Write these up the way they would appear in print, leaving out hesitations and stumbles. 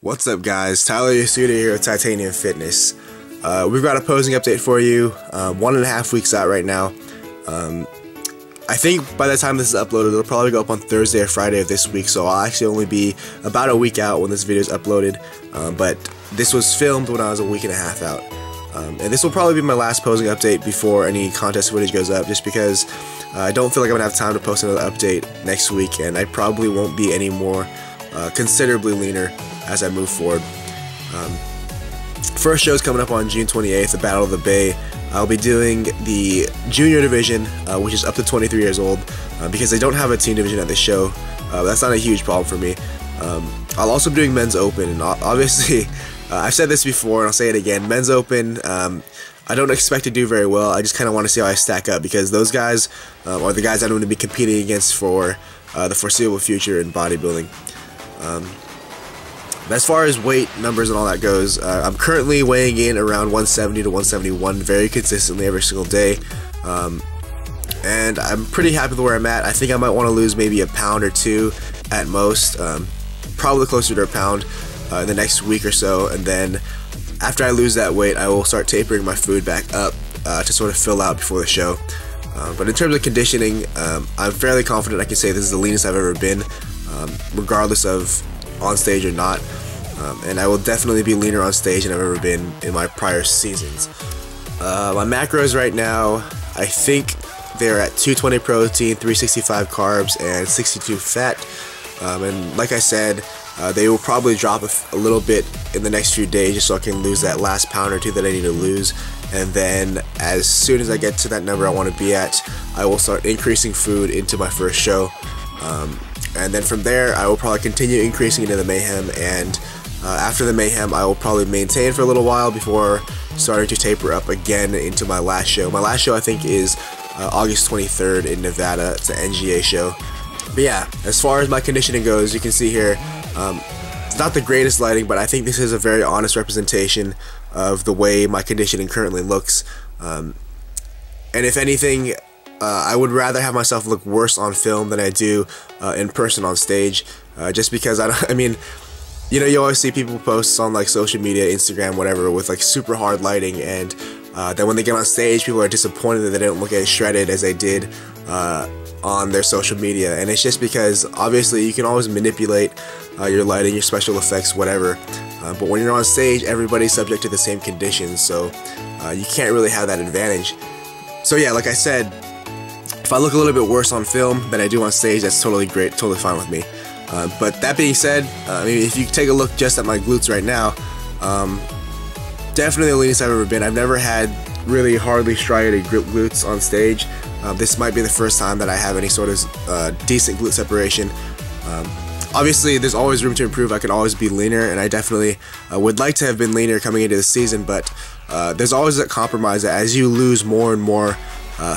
What's up, guys? Tyler Yasuda here with Tytaniumfitness. We've got a posing update for you. 1.5 weeks out right now. I think by the time this is uploaded, it'll probably go up on Thursday or Friday of this week, so I'll actually only be about a week out when this video is uploaded. But this was filmed when I was a week and a half out. And this will probably be my last posing update before any contest footage goes up, just because I don't feel like I'm going to have time to post another update next week, and I probably won't be any more considerably leaner as I move forward. First show's coming up on June 28th, the Battle of the Bay. I'll be doing the junior division, which is up to 23 years old, because they don't have a teen division at this show. That's not a huge problem for me. I'll also be doing men's open, and obviously I've said this before and I'll say it again. Men's open, I don't expect to do very well. I just kind of want to see how I stack up, because those guys are the guys I'm going to be competing against for the foreseeable future in bodybuilding. As far as weight numbers and all that goes, I'm currently weighing in around 170 to 171 very consistently every single day, and I'm pretty happy with where I'm at. I think I might want to lose maybe a pound or two at most, probably closer to a pound in the next week or so, and then after I lose that weight, I will start tapering my food back up to sort of fill out before the show. But in terms of conditioning, I'm fairly confident I can say this is the leanest I've ever been, regardless of on stage or not, and I will definitely be leaner on stage than I've ever been in my prior seasons. My macros right now, I think they're at 220 protein, 365 carbs, and 62 fat, and like I said, they will probably drop a little bit in the next few days just so I can lose that last pound or two that I need to lose, and then as soon as I get to that number I want to be at, I will start increasing food into my first show. And then from there, I will probably continue increasing into the Mayhem, and after the Mayhem, I will probably maintain for a little while before starting to taper up again into my last show. My last show, I think, is August 23rd in Nevada. It's an NGA show. But yeah, as far as my conditioning goes, you can see here, it's not the greatest lighting, but I think this is a very honest representation of the way my conditioning currently looks. And if anything, I would rather have myself look worse on film than I do in person on stage, just because I mean, you know, you always see people post on like social media, Instagram, whatever, with like super hard lighting, and then when they get on stage, people are disappointed that they don't look as shredded as they did on their social media. And it's just because obviously you can always manipulate your lighting, your special effects, whatever, but when you're on stage, everybody's subject to the same conditions, so you can't really have that advantage. So yeah, like I said, if I look a little bit worse on film than I do on stage, that's totally great, totally fine with me. But that being said, I mean, if you take a look just at my glutes right now, definitely the leanest I've ever been. I've never had really hardly striated glutes on stage. This might be the first time that I have any sort of decent glute separation. Obviously, there's always room to improve. I could always be leaner, and I definitely would like to have been leaner coming into the season, but there's always a compromise that as you lose more and more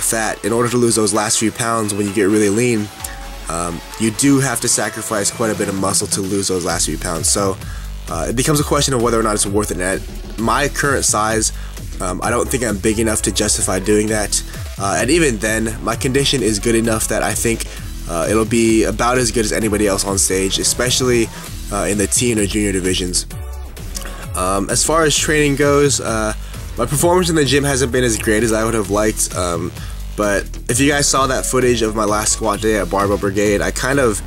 fat, in order to lose those last few pounds when you get really lean, you do have to sacrifice quite a bit of muscle to lose those last few pounds. So it becomes a question of whether or not it's worth it. And at my current size, I don't think I'm big enough to justify doing that, and even then, my condition is good enough that I think it'll be about as good as anybody else on stage, especially in the teen or junior divisions. As far as training goes, my performance in the gym hasn't been as great as I would have liked, but if you guys saw that footage of my last squat day at Barbell Brigade, I kind of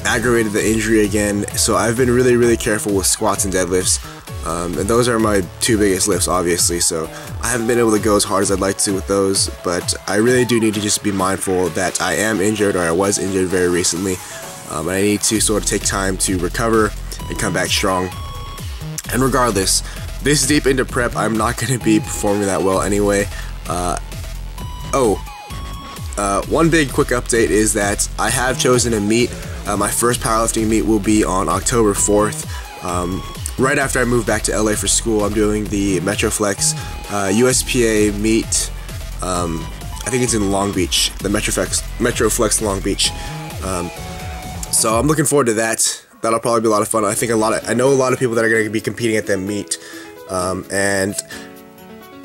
aggravated the injury again, so I've been really careful with squats and deadlifts, and those are my two biggest lifts, obviously, so I haven't been able to go as hard as I'd like to with those, but I really do need to just be mindful that I am injured, or I was injured very recently, and I need to sort of take time to recover and come back strong. And regardless, this deep into prep, I'm not going to be performing that well anyway. One big quick update is that I have chosen a meet. My first powerlifting meet will be on October 4th. Right after I move back to LA for school, I'm doing the Metroflex USPA meet. I think it's in Long Beach, the Metroflex Long Beach. So I'm looking forward to that. That'll probably be a lot of fun. I know a lot of people that are going to be competing at that meet, and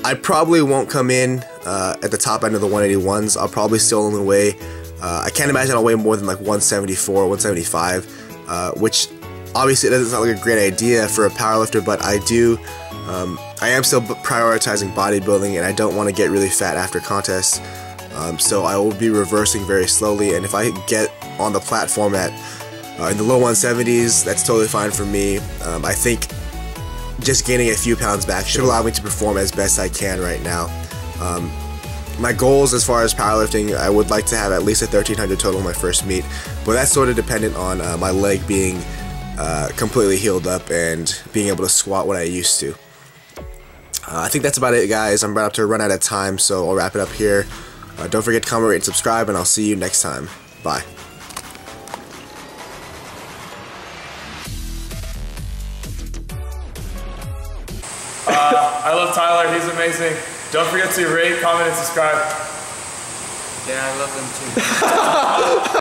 I probably won't come in at the top end of the 181s. I'll probably still only weigh, I can't imagine I'll weigh more than like 174, 175, which Obviously, it doesn't sound like a great idea for a powerlifter, but I am still prioritizing bodybuilding, and I don't want to get really fat after contests. So I will be reversing very slowly, and if I get on the platform at in the low 170s, that's totally fine for me. I think just gaining a few pounds back should allow me to perform as best I can right now. My goals as far as powerlifting, I would like to have at least a 1300 total in my first meet, but that's sort of dependent on my leg being completely healed up and being able to squat what I used to. I think that's about it, guys. I'm about to run out of time, so I'll wrap it up here. Don't forget to comment, rate, and subscribe, and I'll see you next time. Bye. I love Tyler, he's amazing. Don't forget to rate, comment, and subscribe. Yeah, I love them too.